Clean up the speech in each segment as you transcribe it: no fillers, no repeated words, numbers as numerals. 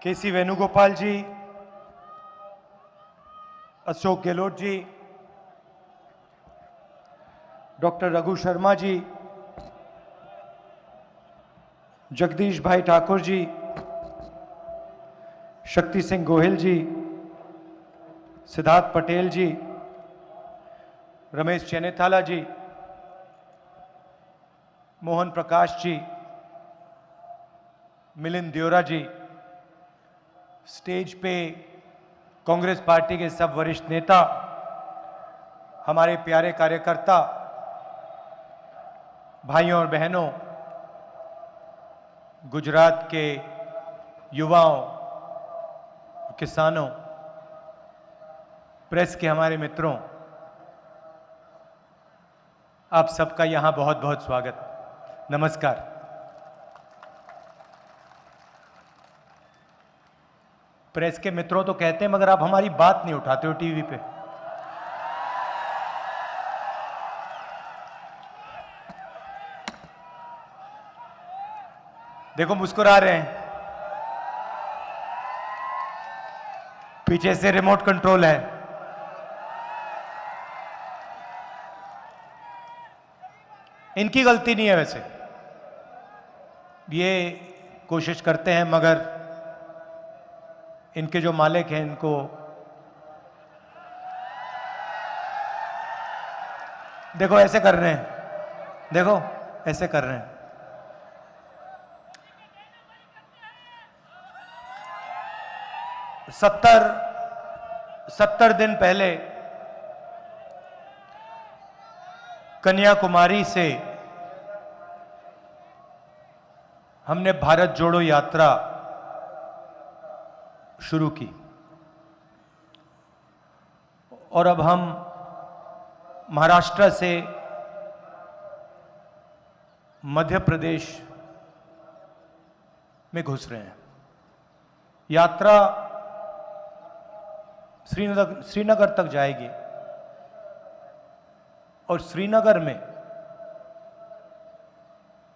केसी वेणुगोपाल जी, Ashok Gehlot ji, doctor Raghu Sharma ji, Jagdish भाई ठाकुर जी, शक्ति सिंह गोहिल जी, सिद्धार्थ पटेल जी, रमेश चेन्नीथाला जी, मोहन प्रकाश जी, मिलिंद देओरा जी, stage पे Congress party के सब वरिष्ठ नेता, हमारे प्यारे कार्यकर्ता, भाइयों और बहनों, गुजरात के युवाओं, किसानों, प्रेस के हमारे मित्रों, आप सबका यहां बहुत बहुत स्वागत। नमस्कार। प्रेस के मित्रों तो कहते हैं, मगर आप हमारी बात नहीं उठाते हो टीवी पे। देखो मुस्कुरा रहे हैं, पीछे से रिमोट कंट्रोल है। इनकी गलती नहीं है वैसे, ये कोशिश करते हैं, मगर इनके जो मालिक हैं इनको देखो ऐसे कर रहे हैं, देखो ऐसे कर रहे हैं। सत्तर दिन पहले कन्याकुमारी से हमने भारत जोड़ो यात्रा शुरू की और अब हम महाराष्ट्र से मध्य प्रदेश में घुस रहे हैं। यात्रा श्रीनगर तक जाएगी और श्रीनगर में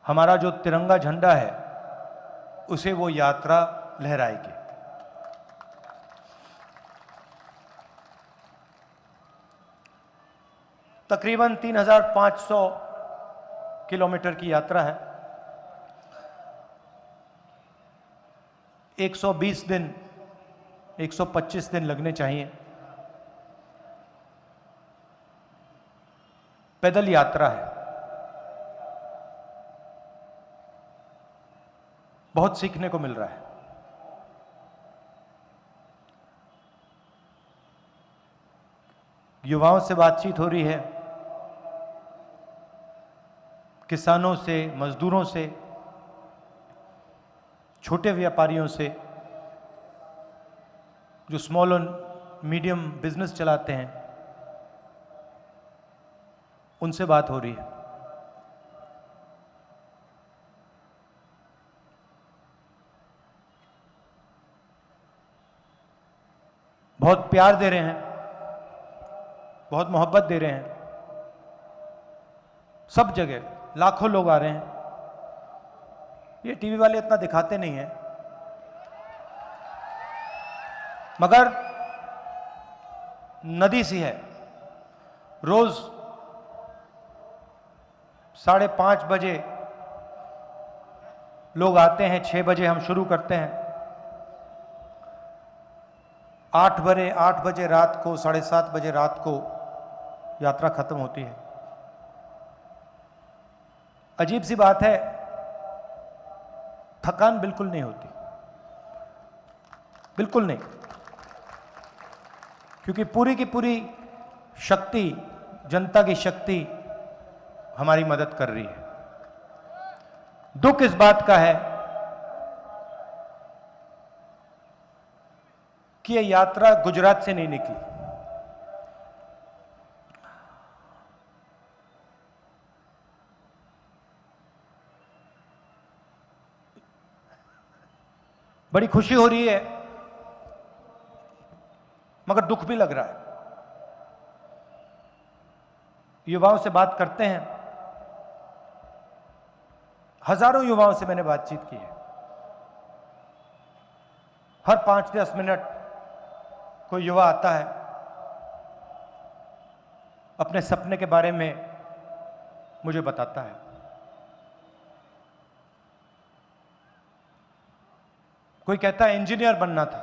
हमारा जो तिरंगा झंडा है उसे वो यात्रा लहराएगी। तकरीबन 3500 किलोमीटर की यात्रा है। 120 दिन 125 दिन लगने चाहिए। पैदल यात्रा है। बहुत सीखने को मिल रहा है। युवाओं से बातचीत हो रही है, किसानों से, मजदूरों से, छोटे व्यापारियों से, जो स्मॉल और मीडियम बिजनेस चलाते हैं, उनसे बात हो रही है। बहुत प्यार दे रहे हैं, बहुत मोहब्बत दे रहे हैं। सब जगह लाखों लोग आ रहे हैं। ये टीवी वाले इतना दिखाते नहीं हैं, मगर नदी सी है। रोज 5:30 बजे लोग आते हैं, 6 बजे हम शुरू करते हैं, 8 बजे रात को, 7:30 बजे रात को यात्रा खत्म होती है। अजीब सी बात है, थकान बिल्कुल नहीं होती, बिल्कुल नहीं, क्योंकि पूरी की पूरी शक्ति, जनता की शक्ति हमारी मदद कर रही है। दुख इस बात का है कि यह यात्रा गुजरात से नहीं निकली। बड़ी खुशी हो रही है, मगर दुख भी लग रहा है। युवाओं से बात करते हैं, हजारों युवाओं से मैंने बातचीत की है। हर 5-10 मिनट कोई युवा आता है, अपने सपने के बारे में मुझे बताता है। कोई कहता है इंजीनियर बनना था,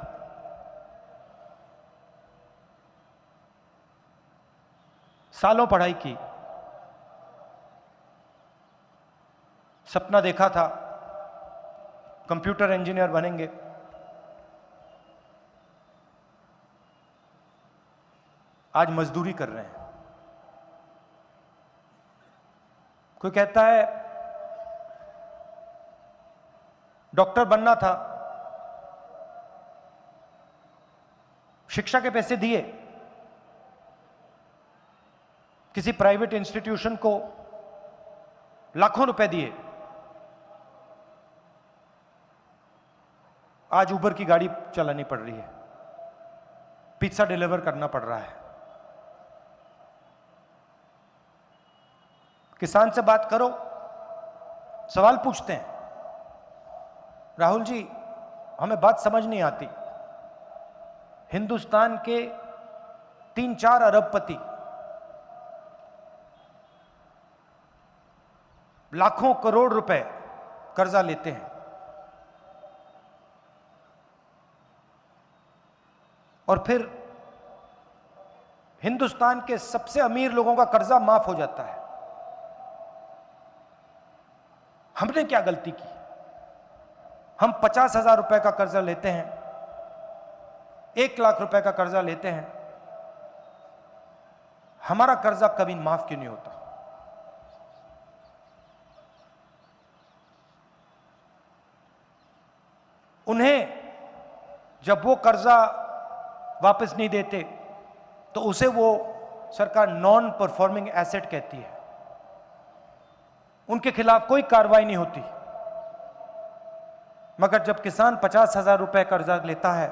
सालों पढ़ाई की, सपना देखा था कंप्यूटर इंजीनियर बनेंगे, आज मजदूरी कर रहे हैं। कोई कहता है डॉक्टर बनना था, शिक्षा के पैसे दिए, किसी प्राइवेट इंस्टीट्यूशन को लाखों रुपए दिए, आज उबर की गाड़ी चलानी पड़ रही है, पिज्जा डिलीवर करना पड़ रहा है। किसान से बात करो, सवाल पूछते हैं, राहुल जी हमें बात समझ नहीं आती, हिंदुस्तान के 3-4 अरबपति लाखों करोड़ रुपए कर्जा लेते हैं और फिर हिंदुस्तान के सबसे अमीर लोगों का कर्जा माफ हो जाता है। हमने क्या गलती की? हम 50,000 रुपए का कर्जा लेते हैं, 1 लाख रुपए का कर्जा लेते हैं, हमारा कर्जा कभी माफ क्यों नहीं होता? उन्हें जब वो कर्जा वापस नहीं देते तो उसे वो सरकार नॉन परफॉर्मिंग एसेट कहती है, उनके खिलाफ कोई कार्रवाई नहीं होती। मगर जब किसान 50,000 रुपए कर्जा लेता है,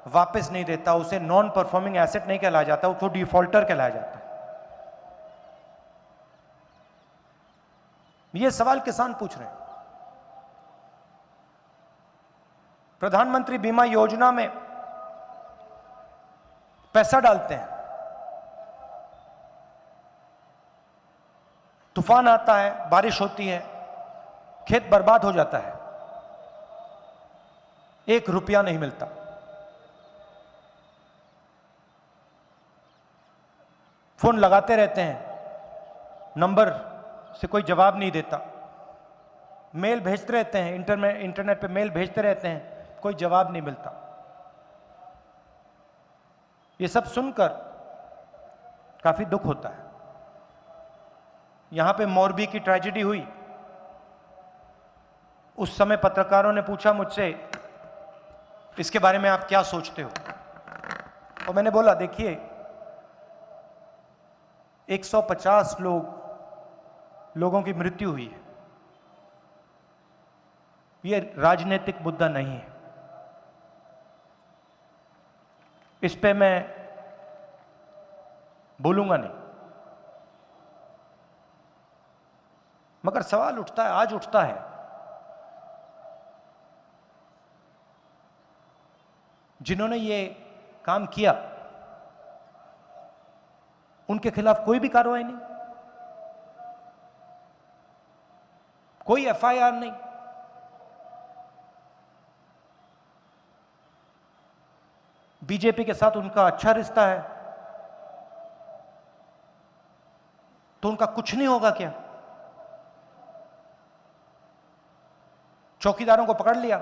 वापस नहीं देता, उसे नॉन परफॉर्मिंग एसेट नहीं कहलाया जाता, वो तो डिफॉल्टर कहलाया जाता है। ये सवाल किसान पूछ रहे हैं। प्रधानमंत्री बीमा योजना में पैसा डालते हैं, तूफान आता है, बारिश होती है, खेत बर्बाद हो जाता है, 1 रुपया नहीं मिलता। फोन लगाते रहते हैं, नंबर से कोई जवाब नहीं देता, मेल भेजते रहते हैं, इंटरनेट पे मेल भेजते रहते हैं, कोई जवाब नहीं मिलता। ये सब सुनकर काफी दुख होता है। यहां पे मोरबी की ट्रेजेडी हुई, उस समय पत्रकारों ने पूछा मुझसे इसके बारे में आप क्या सोचते हो, और मैंने बोला देखिए 150 लोगों की मृत्यु हुई है, यह राजनीतिक मुद्दा नहीं है, इस पे मैं बोलूंगा नहीं। मगर सवाल उठता है, आज उठता है, जिन्होंने ये काम किया उनके खिलाफ कोई भी कार्रवाई नहीं, कोई एफआईआर नहीं। बीजेपी के साथ उनका अच्छा रिश्ता है तो उनका कुछ नहीं होगा क्या? चौकीदारों को पकड़ लिया,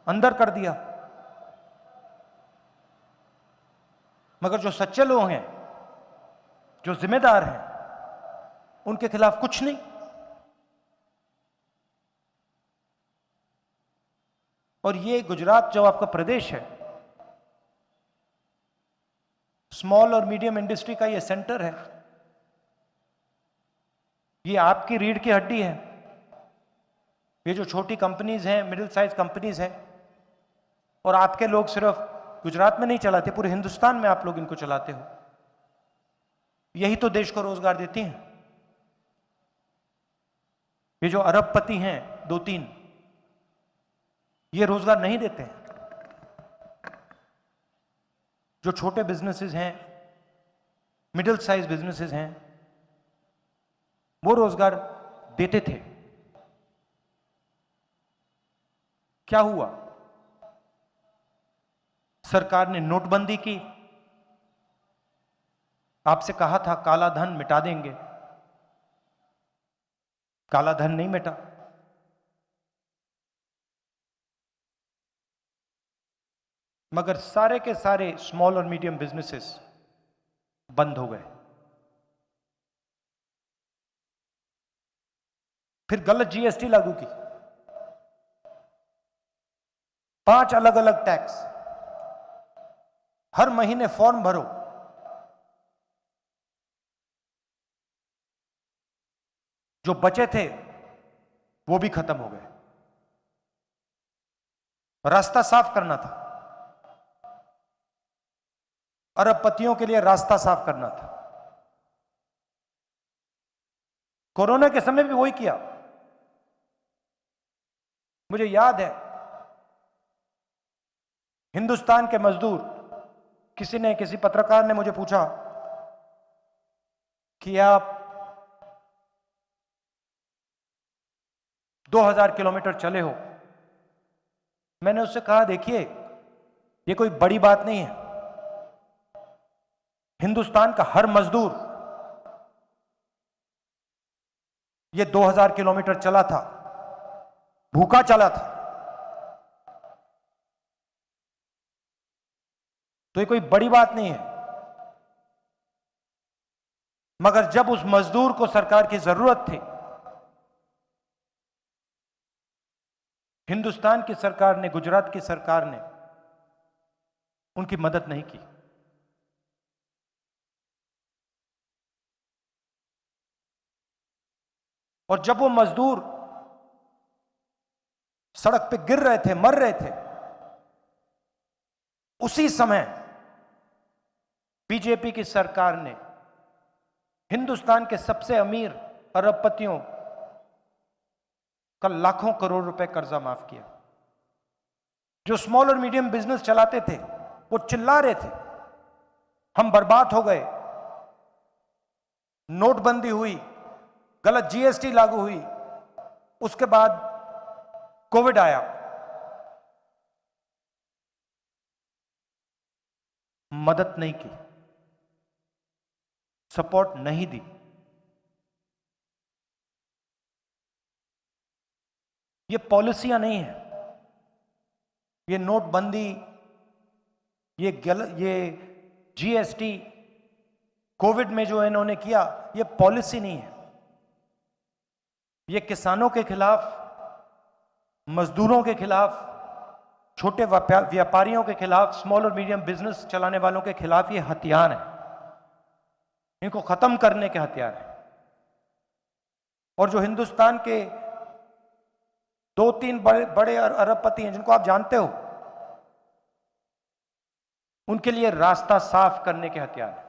अंदर कर दिया, मगर जो सच्चे लोग हैं, जो जिम्मेदार हैं, उनके खिलाफ कुछ नहीं। और ये गुजरात जो आपका प्रदेश है, स्मॉल और मीडियम इंडस्ट्री का ये सेंटर है, ये आपकी रीढ़ की हड्डी है। ये जो छोटी कंपनीज हैं, मिडिल साइज कंपनीज हैं, और आपके लोग सिर्फ गुजरात में नहीं चलाते, पूरे हिंदुस्तान में आप लोग इनको चलाते हो। यही तो देश को रोजगार देती हैं। ये जो अरबपति हैं 2-3, ये रोजगार नहीं देते हैं। जो छोटे बिजनेसेस हैं, मिडिल साइज बिजनेसेस हैं, वो रोजगार देते थे। क्या हुआ? सरकार ने नोटबंदी की, आपसे कहा था काला धन मिटा देंगे, काला धन नहीं मिटा। मगर सारे के सारे स्मॉल और मीडियम बिजनेसेस बंद हो गए। फिर गलत जीएसटी लागू की, 5 अलग अलग टैक्स, हर महीने फॉर्म भरो, जो बचे थे वो भी खत्म हो गए। रास्ता साफ करना था, अरबपतियों के लिए रास्ता साफ करना था। कोरोना के समय भी वही किया। मुझे याद है, हिंदुस्तान के मजदूर, किसी पत्रकार ने मुझे पूछा कि आप 2000 किलोमीटर चले हो। मैंने उससे कहा, देखिए ये कोई बड़ी बात नहीं है। हिंदुस्तान का हर मजदूर ये 2000 किलोमीटर चला था, भूखा चला था। तो ये कोई बड़ी बात नहीं है। मगर जब उस मजदूर को सरकार की जरूरत थी, हिंदुस्तान की सरकार ने, गुजरात की सरकार ने उनकी मदद नहीं की। और जब वो मजदूर सड़क पे गिर रहे थे, मर रहे थे, उसी समय बीजेपी की सरकार ने हिंदुस्तान के सबसे अमीर अरबपतियों का लाखों करोड़ रुपए कर्जा माफ किया। जो स्मॉल और मीडियम बिजनेस चलाते थे वो चिल्ला रहे थे, हम बर्बाद हो गए। नोटबंदी हुई, गलत जीएसटी लागू हुई, उसके बाद कोविड आया, मदद नहीं की, सपोर्ट नहीं दी। ये पॉलिसियां नहीं है, ये नोटबंदी, ये जीएसटी, कोविड में जो इन्होंने किया, ये पॉलिसी नहीं है। ये किसानों के खिलाफ, मजदूरों के खिलाफ, छोटे व्यापारियों के खिलाफ, स्मॉल और मीडियम बिजनेस चलाने वालों के खिलाफ ये हथियार है। इनको खत्म करने के हथियार है। और जो हिंदुस्तान के 2-3 बड़े अरबपति हैं जिनको आप जानते हो, उनके लिए रास्ता साफ करने के हथियार है।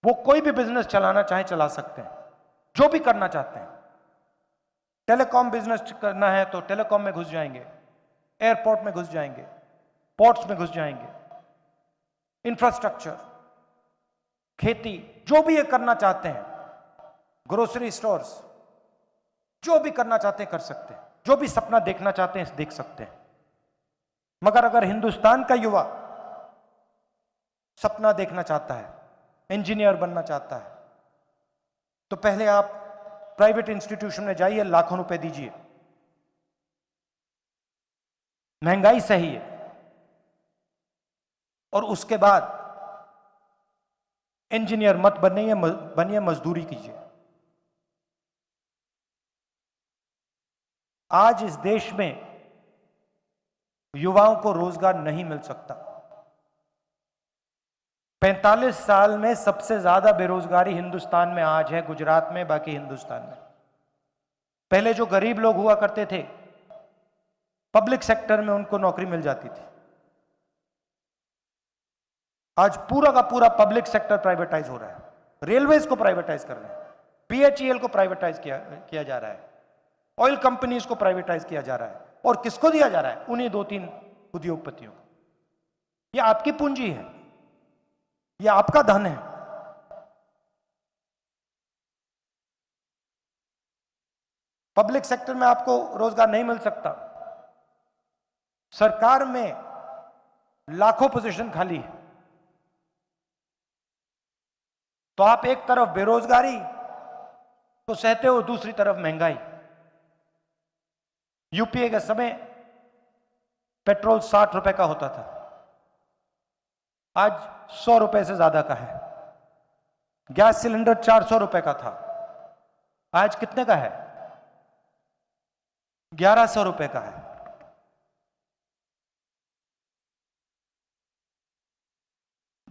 वो कोई भी बिजनेस चलाना चाहे चला सकते हैं, जो भी करना चाहते हैं। टेलीकॉम बिजनेस करना है तो टेलीकॉम में घुस जाएंगे, एयरपोर्ट में घुस जाएंगे, पोर्ट्स में घुस जाएंगे, इंफ्रास्ट्रक्चर, खेती, जो भी ये करना चाहते हैं, ग्रोसरी स्टोर्स, जो भी करना चाहते हैं कर सकते हैं, जो भी सपना देखना चाहते हैं देख सकते हैं। मगर अगर हिंदुस्तान का युवा सपना देखना चाहता है, इंजीनियर बनना चाहता है, तो पहले आप प्राइवेट इंस्टीट्यूशन में जाइए, लाखों रुपए दीजिए, महंगाई सही है, और उसके बाद इंजीनियर मत बनिए, मजदूरी कीजिए। आज इस देश में युवाओं को रोजगार नहीं मिल सकता। 45 साल में सबसे ज्यादा बेरोजगारी हिंदुस्तान में आज है, गुजरात में, बाकी हिंदुस्तान में। पहले जो गरीब लोग हुआ करते थे, पब्लिक सेक्टर में उनको नौकरी मिल जाती थी। आज पूरा का पूरा पब्लिक सेक्टर प्राइवेटाइज हो रहा है। रेलवेज को प्राइवेटाइज कर रहे हैं, बीएचईएल को प्राइवेटाइज किया जा रहा है, ऑयल कंपनीज को प्राइवेटाइज किया जा रहा है। और किसको दिया जा रहा है? उन्हीं 2-3 उद्योगपतियों को। ये आपकी पूंजी है, ये आपका धन है। पब्लिक सेक्टर में आपको रोजगार नहीं मिल सकता। सरकार में लाखों पोजीशन खाली है, तो आप एक तरफ बेरोजगारी तो सहते हो, दूसरी तरफ महंगाई। यूपीए के समय पेट्रोल 60 रुपए का होता था, आज 100 रुपए से ज्यादा का है। गैस सिलेंडर 400 रुपए का था, आज कितने का है? 1100 रुपए का है।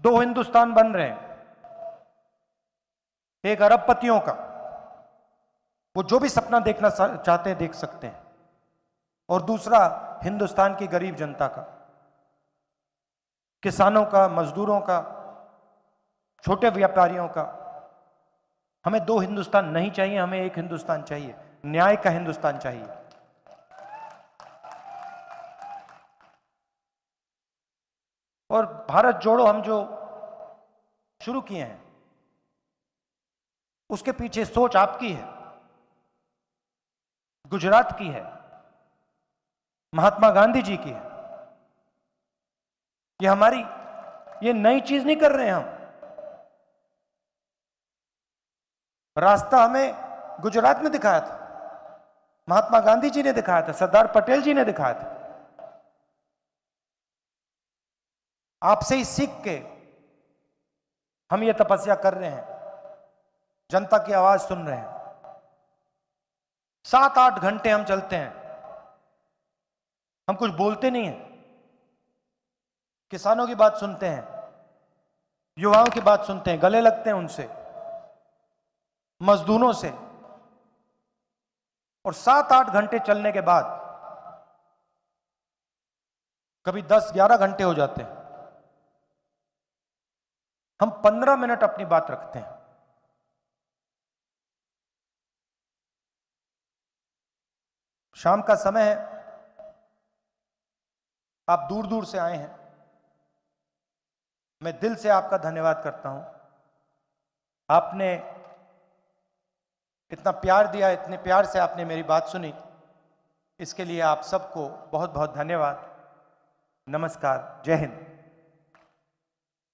दो हिंदुस्तान बन रहे हैं, एक अरबपतियों का, वो जो भी सपना देखना चाहते हैं देख सकते हैं, और दूसरा हिंदुस्तान की गरीब जनता का, किसानों का, मजदूरों का, छोटे व्यापारियों का। हमें दो हिंदुस्तान नहीं चाहिए, हमें एक हिंदुस्तान चाहिए, न्याय का हिंदुस्तान चाहिए। और भारत जोड़ो हम जो शुरू किए हैं, उसके पीछे सोच आपकी है, गुजरात की है, महात्मा गांधी जी की है। ये हमारी, ये नई चीज नहीं कर रहे हैं हम। रास्ता हमें गुजरात में दिखाया था, महात्मा गांधी जी ने दिखाया था, सरदार पटेल जी ने दिखाया था। आपसे ही सीख के हम ये तपस्या कर रहे हैं, जनता की आवाज सुन रहे हैं। 7-8 घंटे हम चलते हैं, हम कुछ बोलते नहीं हैं, किसानों की बात सुनते हैं, युवाओं की बात सुनते हैं, गले लगते हैं उनसे, मजदूरों से। और 7-8 घंटे चलने के बाद कभी 10-11 घंटे हो जाते हैं, हम 15 मिनट अपनी बात रखते हैं। शाम का समय है, आप दूर दूर से आए हैं, मैं दिल से आपका धन्यवाद करता हूं। आपने इतना प्यार दिया, इतने प्यार से आपने मेरी बात सुनी, इसके लिए आप सबको बहुत बहुत धन्यवाद। नमस्कार, जय हिंद।